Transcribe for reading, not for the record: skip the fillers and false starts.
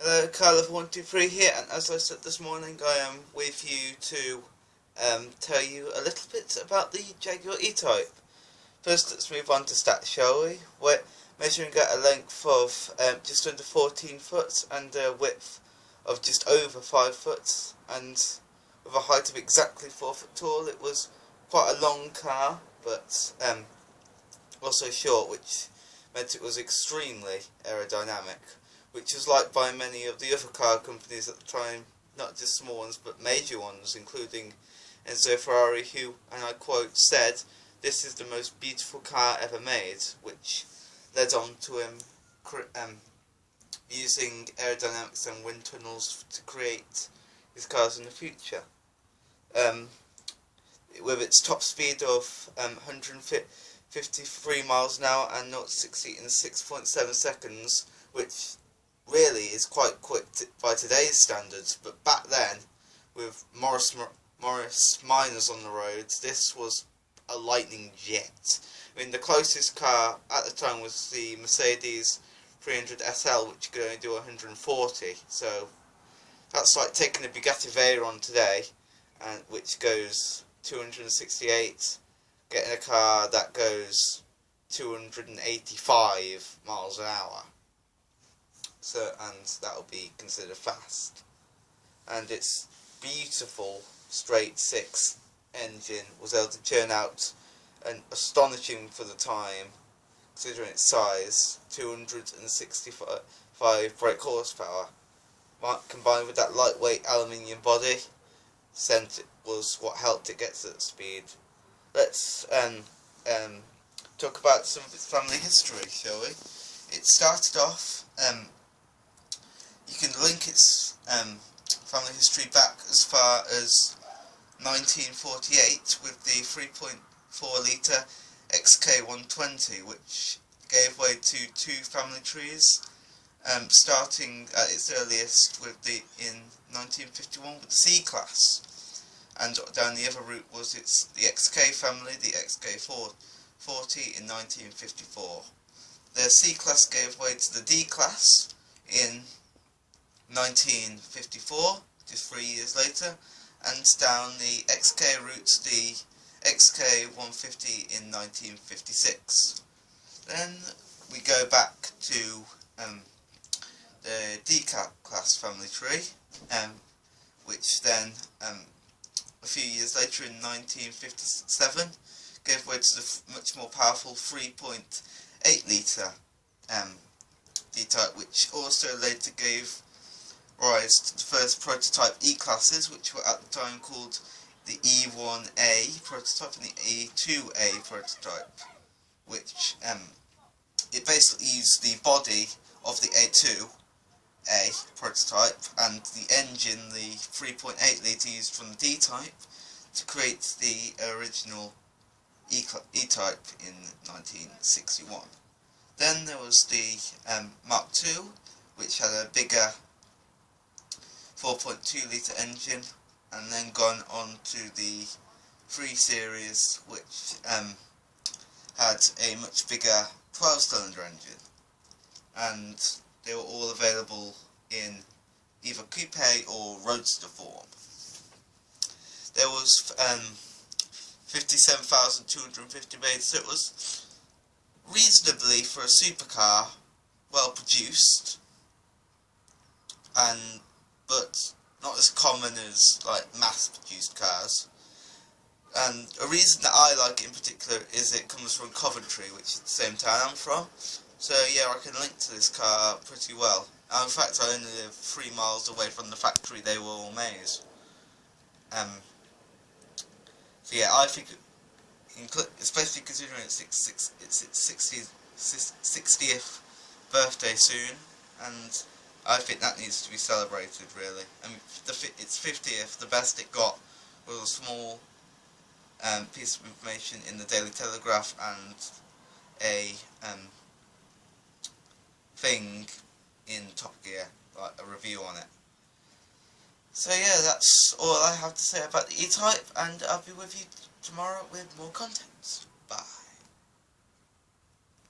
Hello, Carl123 here, and as I said this morning, I am with you to tell you a little bit about the Jaguar E-Type. First, let's move on to stats, shall we? We're measuring at a length of just under 14 foot and a width of just over 5 foot, and with a height of exactly 4 foot tall. It was quite a long car, but also short, which meant it was extremely aerodynamic, which was liked by many of the other car companies at the time, not just small ones but major ones, including Enzo Ferrari, who, and I quote, said, "This is the most beautiful car ever made," which led on to him using aerodynamics and wind tunnels to create his cars in the future. With its top speed of 153 miles an hour and 0 to 60 in 6.7 seconds, which really is quite quick by today's standards, but back then, with Morris Minors on the roads, this was a lightning jet. I mean, the closest car at the time was the Mercedes 300 SL, which could only do 140, so that's like taking a Bugatti Veyron today, and which goes 268, getting a car that goes 285 miles an hour. So, and that will be considered fast. And its beautiful straight six engine was able to churn out an astonishing, for the time, considering its size, 265 brake horsepower. Combined with that lightweight aluminium body, was what helped it get to that speed. Let's talk about some of its family history, shall we? It started off, you can link its family history back as far as 1948 with the 3.4 litre XK120, which gave way to two family trees, starting at its earliest in 1951 with the C-Class, and down the other route was the XK family, the XK40 in 1954. The C-Class gave way to the D-Class in 1954, just 3 years later, and down the XK route the XK150 in 1956. Then we go back to the D-Class family tree, which then a few years later in 1957 gave way to the much more powerful 3.8 litre D-Type, which also later gave rise to the first prototype E-Classes, which were at the time called the E1A prototype and the E2A prototype, which it basically used the body of the A2A prototype and the engine, the 3.8 litre used from the D-Type, to create the original E-Type in 1961. Then there was the Mark II, which had a bigger 4.2 litre engine, and then gone on to the 3 Series, which had a much bigger 12-cylinder engine, and they were all available in either coupe or roadster form. There was 57,250 made, so it was reasonably, for a supercar, well produced, but not as common as like mass-produced cars. And a reason that I like it in particular is it comes from Coventry, which is the same town I'm from. So yeah, I can link to this car pretty well. And in fact, I only live 3 miles away from the factory they were all made. So yeah, I think, especially considering it's its 60th birthday soon, and I think that needs to be celebrated, really. I mean, its 50th, the best it got was a small piece of information in the Daily Telegraph and a thing in Top Gear, like a review on it. So yeah, that's all I have to say about the E-Type, and I'll be with you tomorrow with more contents.